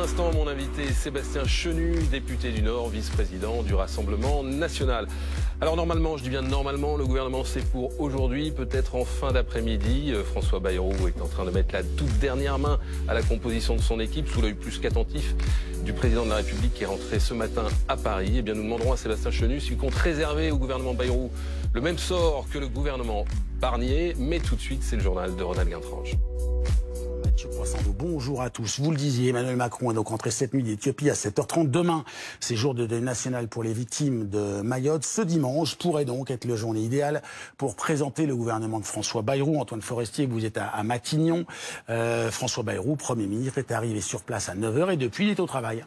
un instant, mon invité Sébastien Chenu, député du Nord, vice-président du Rassemblement national. Alors normalement, je dis bien normalement, le gouvernement c'est pour aujourd'hui, peut-être en fin d'après-midi. François Bayrou est en train de mettre la toute dernière main à la composition de son équipe, sous l'œil plus qu'attentif du président de la République qui est rentré ce matin à Paris. Eh bien, nous demanderons à Sébastien Chenu s'il compte réserver au gouvernement Bayrou le même sort que le gouvernement Barnier. Mais tout de suite, c'est le journal de Ronald Guintrange. Bonjour à tous. Vous le disiez, Emmanuel Macron est donc rentré cette nuit d'Éthiopie à 7h30. Demain, c'est jour de deuil national pour les victimes de Mayotte. Ce dimanche pourrait donc être le journée idéale pour présenter le gouvernement de François Bayrou. Antoine Forestier, vous êtes à Matignon. François Bayrou, Premier ministre, est arrivé sur place à 9h et depuis, il est au travail.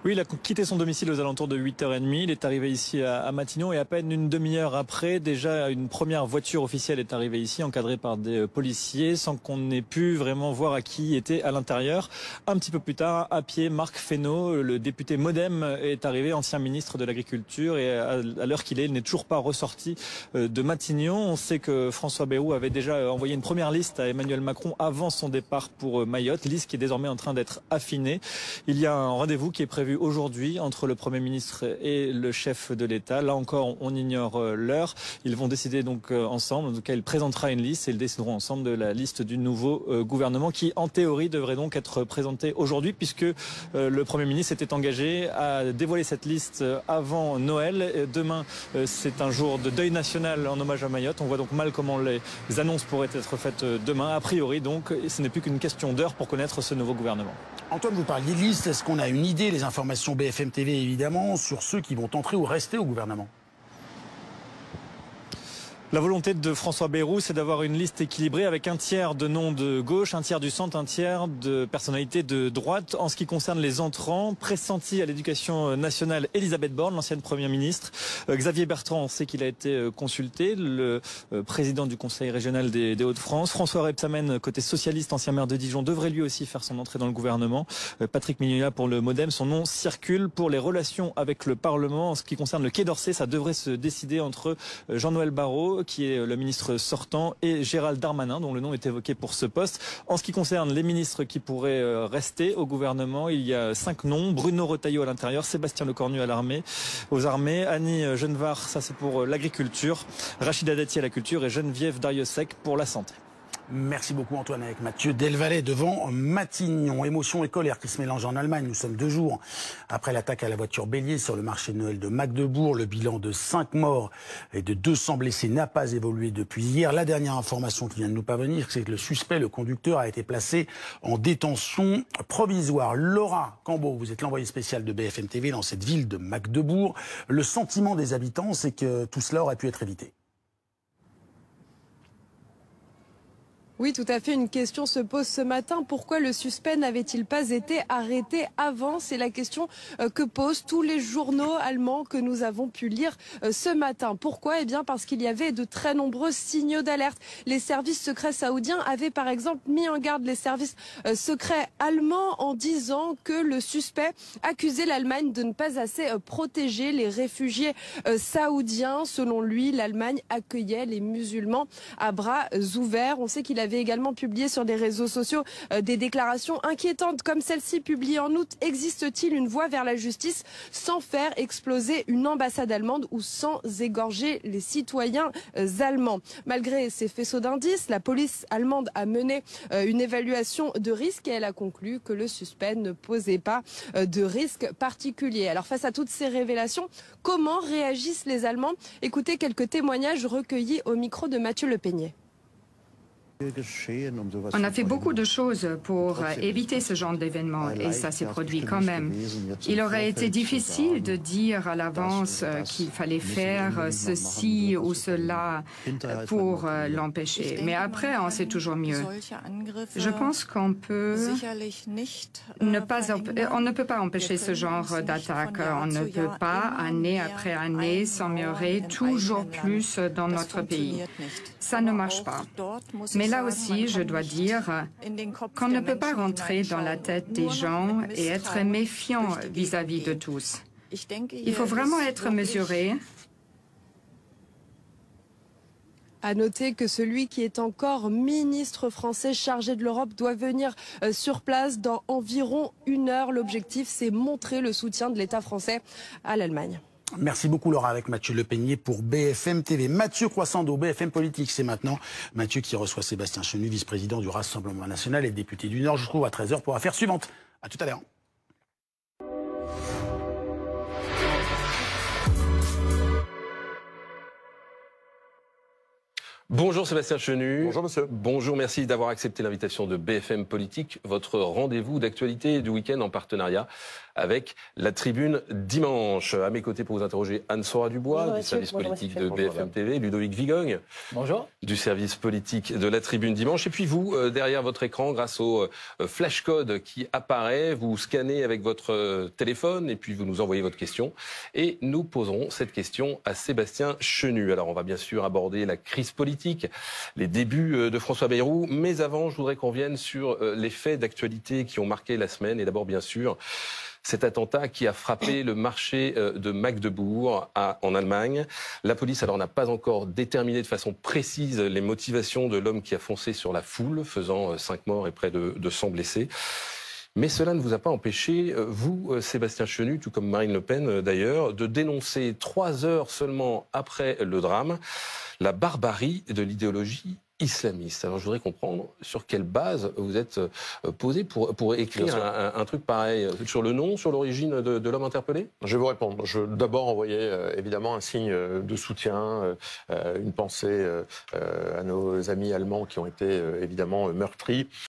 Oui, il a quitté son domicile aux alentours de 8h30. Il est arrivé ici à Matignon et à peine une demi-heure après, déjà une première voiture officielle est arrivée ici, encadrée par des policiers, sans qu'on ait pu vraiment voir à qui était à l'intérieur. Un petit peu plus tard, à pied, Marc Fesneau, le député MoDem, est arrivé, ancien ministre de l'Agriculture, et à l'heure qu'il est, il n'est toujours pas ressorti de Matignon. On sait que François Bayrou avait déjà envoyé une première liste à Emmanuel Macron avant son départ pour Mayotte, liste qui est désormais en train d'être affinée. Il y a un rendez-vous qui est prévu aujourd'hui entre le Premier ministre et le chef de l'État. Là encore, on ignore l'heure. Ils vont décider donc ensemble. En tout cas, il présentera une liste et ils décideront ensemble de la liste du nouveau gouvernement qui, en théorie, devrait donc être présenté aujourd'hui puisque le Premier ministre était engagé à dévoiler cette liste avant Noël. Demain, c'est un jour de deuil national en hommage à Mayotte. On voit donc mal comment les annonces pourraient être faites demain. A priori, donc, ce n'est plus qu'une question d'heure pour connaître ce nouveau gouvernement. Antoine, vous parliez de liste. Est-ce qu'on a une idée, les informations BFM TV évidemment, sur ceux qui vont entrer ou rester au gouvernement ? La volonté de François Bayrou, c'est d'avoir une liste équilibrée avec un tiers de noms de gauche, un tiers du centre, un tiers de personnalités de droite. En ce qui concerne les entrants, pressentis à l'éducation nationale, Elisabeth Borne, l'ancienne première ministre. Xavier Bertrand, on sait qu'il a été consulté, le président du conseil régional des Hauts-de-France. François Rebsamen, côté socialiste, ancien maire de Dijon, devrait lui aussi faire son entrée dans le gouvernement. Patrick Mignola pour le MoDem, son nom circule. Pour les relations avec le Parlement, en ce qui concerne le Quai d'Orsay, ça devrait se décider entre Jean-Noël Barrot, qui est le ministre sortant, et Gérald Darmanin, dont le nom est évoqué pour ce poste. En ce qui concerne les ministres qui pourraient rester au gouvernement, il y a 5 noms. Bruno Retailleau à l'intérieur, Sébastien Lecornu aux armées, Annie Genevard, ça c'est pour l'agriculture, Rachida Dati à la culture et Geneviève Darrieussecq pour la santé. Merci beaucoup Antoine, avec Mathieu Delvalet devant Matignon. Émotion et colère qui se mélangent en Allemagne. Nous sommes 2 jours après l'attaque à la voiture bélier sur le marché de Noël de Magdebourg. Le bilan de 5 morts et de 200 blessés n'a pas évolué depuis hier. La dernière information qui vient de nous parvenir, c'est que le suspect, le conducteur, a été placé en détention provisoire. Laura Cambo, vous êtes l'envoyée spéciale de BFM TV dans cette ville de Magdebourg. Le sentiment des habitants, c'est que tout cela aurait pu être évité. Oui, tout à fait. Une question se pose ce matin. Pourquoi le suspect n'avait-il pas été arrêté avant? C'est la question que posent tous les journaux allemands que nous avons pu lire ce matin. Pourquoi? Eh bien, parce qu'il y avait de très nombreux signaux d'alerte. Les services secrets saoudiens avaient par exemple mis en garde les services secrets allemands en disant que le suspect accusait l'Allemagne de ne pas assez protéger les réfugiés saoudiens. Selon lui, l'Allemagne accueillait les musulmans à bras ouverts. On sait qu'il avait également publié sur des réseaux sociaux des déclarations inquiétantes comme celle-ci publiée en août. Existe-t-il une voie vers la justice sans faire exploser une ambassade allemande ou sans égorger les citoyens allemands? Malgré ces faisceaux d'indices, la police allemande a mené une évaluation de risque et elle a conclu que le suspect ne posait pas de risque particulier. Alors face à toutes ces révélations, comment réagissent les Allemands? Écoutez quelques témoignages recueillis au micro de Mathieu Lepeignet. On a fait beaucoup de choses pour éviter ce genre d'événement et ça s'est produit quand même. Il aurait été difficile de dire à l'avance qu'il fallait faire ceci ou cela pour l'empêcher. Mais après, on sait toujours mieux. Je pense qu'on ne peut pas empêcher ce genre d'attaque. On ne peut pas, année après année, s'améliorer toujours plus dans notre pays. Ça ne marche pas. Mais là aussi, je dois dire qu'on ne peut pas rentrer dans la tête des gens et être méfiant vis-à-vis de tous. Il faut vraiment être mesuré. À noter que celui qui est encore ministre français chargé de l'Europe doit venir sur place dans environ 1 heure. L'objectif, c'est montrer le soutien de l'État français à l'Allemagne. Merci beaucoup Laura avec Mathieu Lepeignier pour BFM TV. Mathieu Croissando, BFM Politique, c'est maintenant. Mathieu qui reçoit Sébastien Chenu, vice-président du Rassemblement National et député du Nord. Je vous retrouve à 13h pour l'affaire suivante. À tout à l'heure. Bonjour Sébastien Chenu. Bonjour monsieur. Bonjour, merci d'avoir accepté l'invitation de BFM Politique, votre rendez-vous d'actualité du week-end en partenariat avec La Tribune Dimanche. À mes côtés pour vous interroger Anne-Sora Dubois, du service politique de BFM TV, Ludovic Vigogne, bonjour, du service politique de La Tribune Dimanche. Et puis vous, derrière votre écran, grâce au flashcode qui apparaît, vous scannez avec votre téléphone et puis vous nous envoyez votre question. Et nous poserons cette question à Sébastien Chenu. Alors on va bien sûr aborder la crise politique, les débuts de François Bayrou. Mais avant, je voudrais qu'on revienne sur les faits d'actualité qui ont marqué la semaine. Et d'abord, bien sûr, cet attentat qui a frappé le marché de Magdebourg en Allemagne. La police alors n'a pas encore déterminé de façon précise les motivations de l'homme qui a foncé sur la foule, faisant 5 morts et près de 100 blessés. Mais cela ne vous a pas empêché, vous, Sébastien Chenu, tout comme Marine Le Pen d'ailleurs, de dénoncer 3 heures seulement après le drame la barbarie de l'idéologie islamiste. Alors je voudrais comprendre sur quelle base vous êtes posé pour écrire un truc pareil. Sur le nom, sur l'origine de l'homme interpellé? Je vais vous répondre. Je veux d'abord envoyer évidemment un signe de soutien, une pensée à nos amis allemands qui ont été évidemment meurtris.